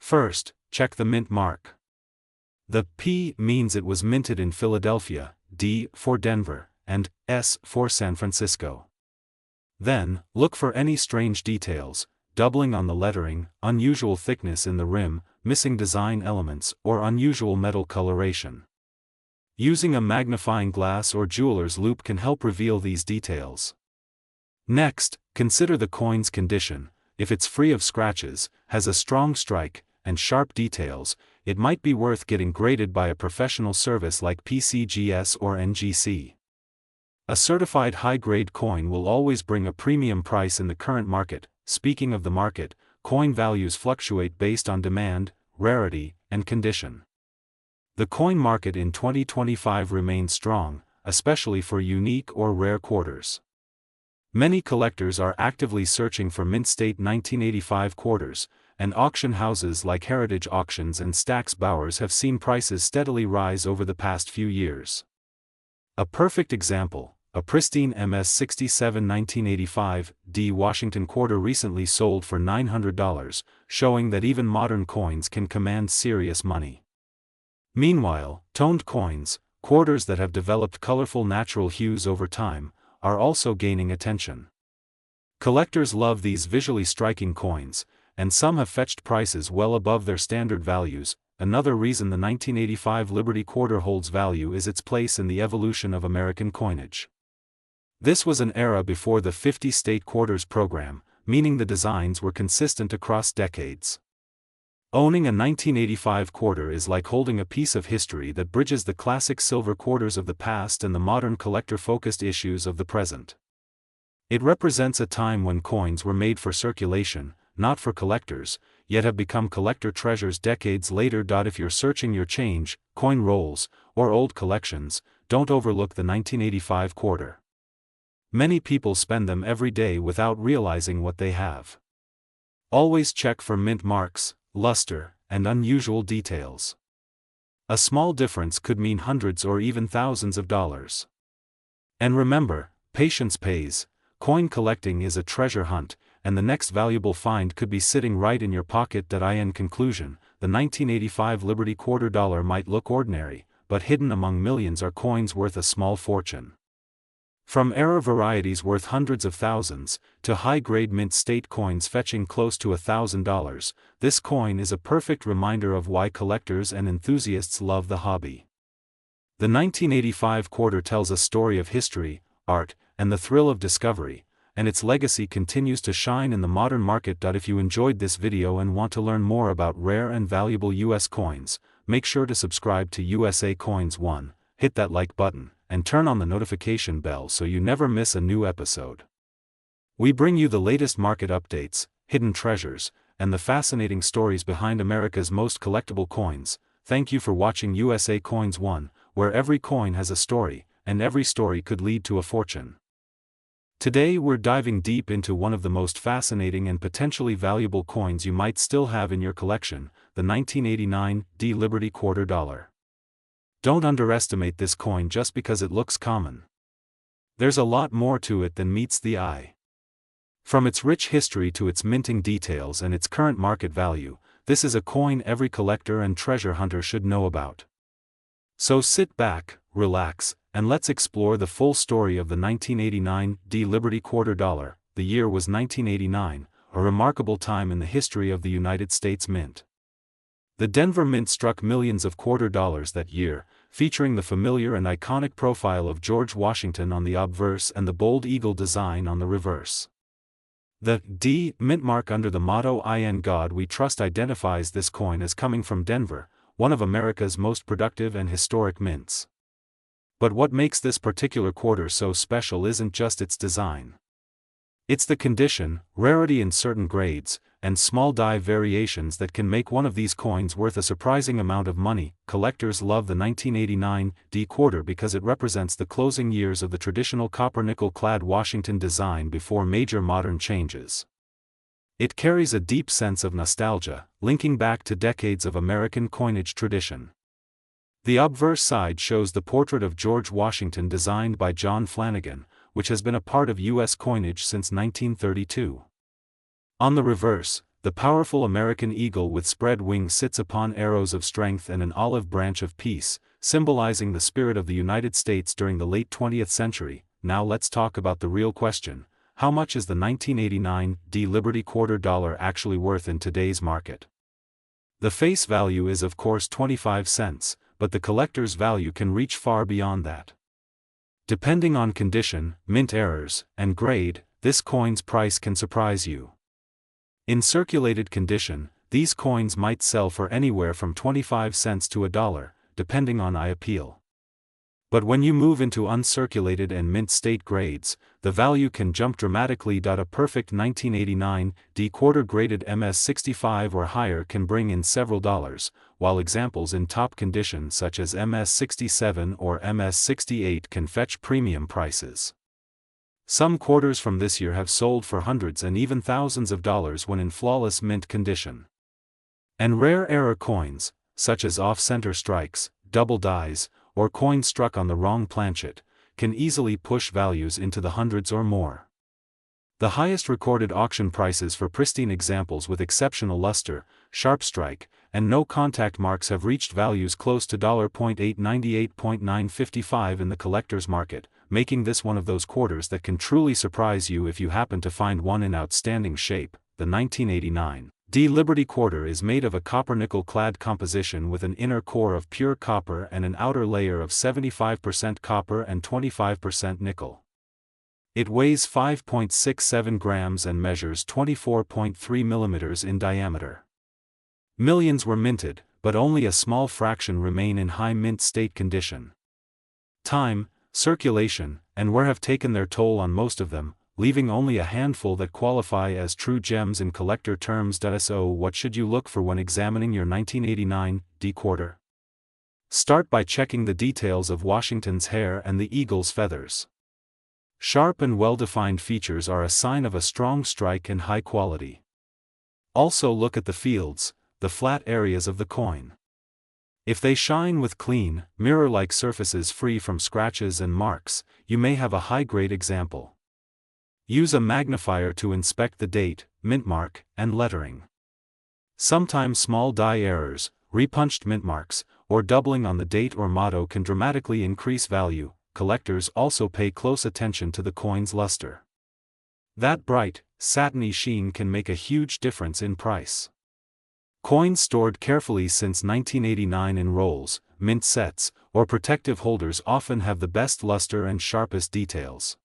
S1: First, check the mint mark. The P means it was minted in Philadelphia, D for Denver, and S for San Francisco. Then, look for any strange details, doubling on the lettering, unusual thickness in the rim, missing design elements, or unusual metal coloration. Using a magnifying glass or jeweler's loupe can help reveal these details. Next, consider the coin's condition. If it's free of scratches, has a strong strike, and sharp details, it might be worth getting graded by a professional service like PCGS or NGC. A certified high-grade coin will always bring a premium price in the current market. Speaking of the market, coin values fluctuate based on demand, rarity, and condition. The coin market in 2025 remains strong, especially for unique or rare quarters. Many collectors are actively searching for mint-state 1985 quarters, and auction houses like Heritage Auctions and Stack's Bowers have seen prices steadily rise over the past few years. A perfect example, a pristine MS-67 1985 D Washington quarter recently sold for $900, showing that even modern coins can command serious money. Meanwhile, toned coins, quarters that have developed colorful natural hues over time, are also gaining attention. Collectors love these visually striking coins, and some have fetched prices well above their standard values. Another reason the 1985 Liberty Quarter holds value is its place in the evolution of American coinage. This was an era before the 50-state quarters program, meaning the designs were consistent across decades. Owning a 1985 quarter is like holding a piece of history that bridges the classic silver quarters of the past and the modern collector-focused issues of the present. It represents a time when coins were made for circulation, not for collectors, yet have become collector treasures decades later. If you're searching your change, coin rolls, or old collections, don't overlook the 1985 quarter. Many people spend them every day without realizing what they have. Always check for mint marks, luster, and unusual details. A small difference could mean hundreds or even thousands of dollars. And remember, patience pays. Coin collecting is a treasure hunt, and the next valuable find could be sitting right in your pocket. In conclusion, the 1985 Liberty Quarter dollar might look ordinary, but hidden among millions are coins worth a small fortune. From era varieties worth hundreds of thousands, to high-grade mint-state coins fetching close to $1,000, this coin is a perfect reminder of why collectors and enthusiasts love the hobby. The 1985 quarter tells a story of history, art, and the thrill of discovery, and its legacy continues to shine in the modern market. If you enjoyed this video and want to learn more about rare and valuable US coins, make sure to subscribe to USA Coins 1, hit that like button, and turn on the notification bell so you never miss a new episode. We bring you the latest market updates, hidden treasures, and the fascinating stories behind America's most collectible coins. Thank you for watching USA Coins 1, where every coin has a story, and every story could lead to a fortune. Today we're diving deep into one of the most fascinating and potentially valuable coins you might still have in your collection, the 1989 D Liberty Quarter dollar. Don't underestimate this coin just because it looks common. There's a lot more to it than meets the eye. From its rich history to its minting details and its current market value, this is a coin every collector and treasure hunter should know about. So sit back, relax, and let's explore the full story of the 1989 D Liberty Quarter dollar. The year was 1989, a remarkable time in the history of the United States Mint. The Denver Mint struck millions of quarter dollars that year, featuring the familiar and iconic profile of George Washington on the obverse and the bold eagle design on the reverse. The D mint mark under the motto "In God We Trust" identifies this coin as coming from Denver, one of America's most productive and historic mints. But what makes this particular quarter so special isn't just its design. It's the condition, rarity in certain grades, and small die variations that can make one of these coins worth a surprising amount of money. Collectors love the 1989 D quarter because it represents the closing years of the traditional copper-nickel-clad Washington design before major modern changes. It carries a deep sense of nostalgia, linking back to decades of American coinage tradition. The obverse side shows the portrait of George Washington designed by John Flanagan, which has been a part of U.S. coinage since 1932. On the reverse, the powerful American eagle with spread wings sits upon arrows of strength and an olive branch of peace, symbolizing the spirit of the United States during the late 20th century. Now let's talk about the real question: how much is the 1989 Liberty quarter dollar actually worth in today's market? The face value is of course 25 cents, but the collector's value can reach far beyond that. Depending on condition, mint errors, and grade, this coin's price can surprise you. In circulated condition, these coins might sell for anywhere from 25 cents to $1, depending on appeal. But when you move into uncirculated and mint state grades, the value can jump dramatically. A perfect 1989 quarter graded MS-65 or higher can bring in several dollars, while examples in top condition such as MS-67 or MS-68 can fetch premium prices. Some quarters from this year have sold for hundreds and even thousands of dollars when in flawless mint condition. And rare error coins, such as off-center strikes, double dies, or coins struck on the wrong planchet, can easily push values into the hundreds or more. The highest recorded auction prices for pristine examples with exceptional luster, sharp strike, and no contact marks have reached values close to $.898.955 in the collector's market, making this one of those quarters that can truly surprise you if you happen to find one in outstanding shape. The 1989 Liberty quarter is made of a copper-nickel clad composition with an inner core of pure copper and an outer layer of 75% copper and 25% nickel. It weighs 5.67 grams and measures 24.3 millimeters in diameter. Millions were minted, but only a small fraction remain in high mint state condition. Time, circulation, and wear have taken their toll on most of them, leaving only a handful that qualify as true gems in collector terms. So what should you look for when examining your 1989 quarter? Start by checking the details of Washington's hair and the eagle's feathers. Sharp and well-defined features are a sign of a strong strike and high quality. Also look at the fields, the flat areas of the coin. If they shine with clean, mirror-like surfaces free from scratches and marks, you may have a high-grade example. Use a magnifier to inspect the date, mint mark, and lettering. Sometimes small die errors, repunched mint marks, or doubling on the date or motto can dramatically increase value. Collectors also pay close attention to the coin's luster. That bright, satiny sheen can make a huge difference in price. Coins stored carefully since 1989 in rolls, mint sets, or protective holders often have the best luster and sharpest details.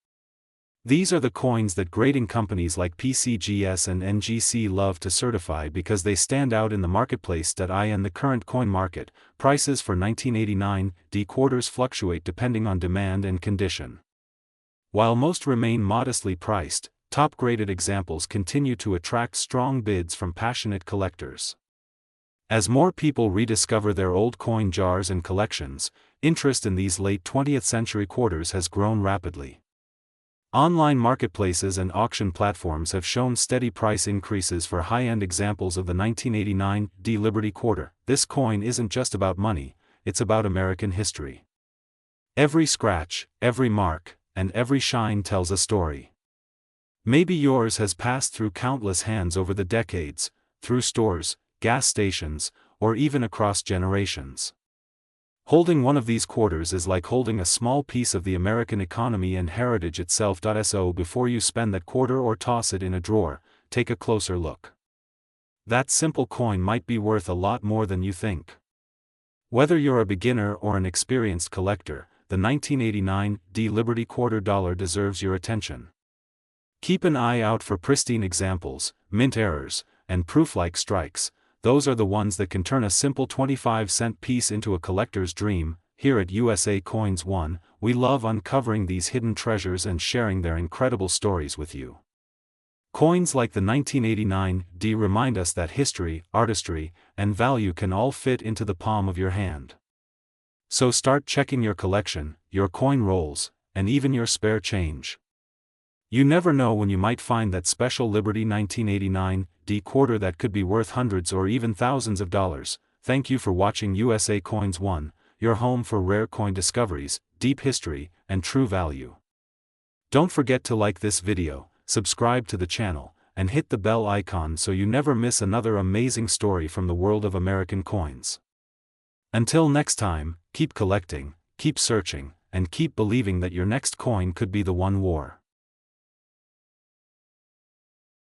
S1: These are the coins that grading companies like PCGS and NGC love to certify because they stand out in the marketplace. In the current coin market, prices for 1989 quarters fluctuate depending on demand and condition. While most remain modestly priced, top-graded examples continue to attract strong bids from passionate collectors. As more people rediscover their old coin jars and collections, interest in these late 20th century quarters has grown rapidly. Online marketplaces and auction platforms have shown steady price increases for high-end examples of the 1989 Liberty quarter. This coin isn't just about money, it's about American history. Every scratch, every mark, and every shine tells a story. Maybe yours has passed through countless hands over the decades, through stores, gas stations, or even across generations. Holding one of these quarters is like holding a small piece of the American economy and heritage itself. So before you spend that quarter or toss it in a drawer, take a closer look. That simple coin might be worth a lot more than you think. Whether you're a beginner or an experienced collector, the 1989 Liberty quarter dollar deserves your attention. Keep an eye out for pristine examples, mint errors, and proof-like strikes. Those are the ones that can turn a simple 25-cent piece into a collector's dream. Here at USA Coins One, we love uncovering these hidden treasures and sharing their incredible stories with you. Coins like the 1989 remind us that history, artistry, and value can all fit into the palm of your hand. So start checking your collection, your coin rolls, and even your spare change. You never know when you might find that special Liberty 1989 quarter that could be worth hundreds or even thousands of dollars. Thank you for watching USA Coins One, your home for rare coin discoveries, deep history, and true value. Don't forget to like this video, subscribe to the channel, and hit the bell icon so you never miss another amazing story from the world of American coins. Until next time, keep collecting, keep searching, and keep believing that your next coin could be the one war.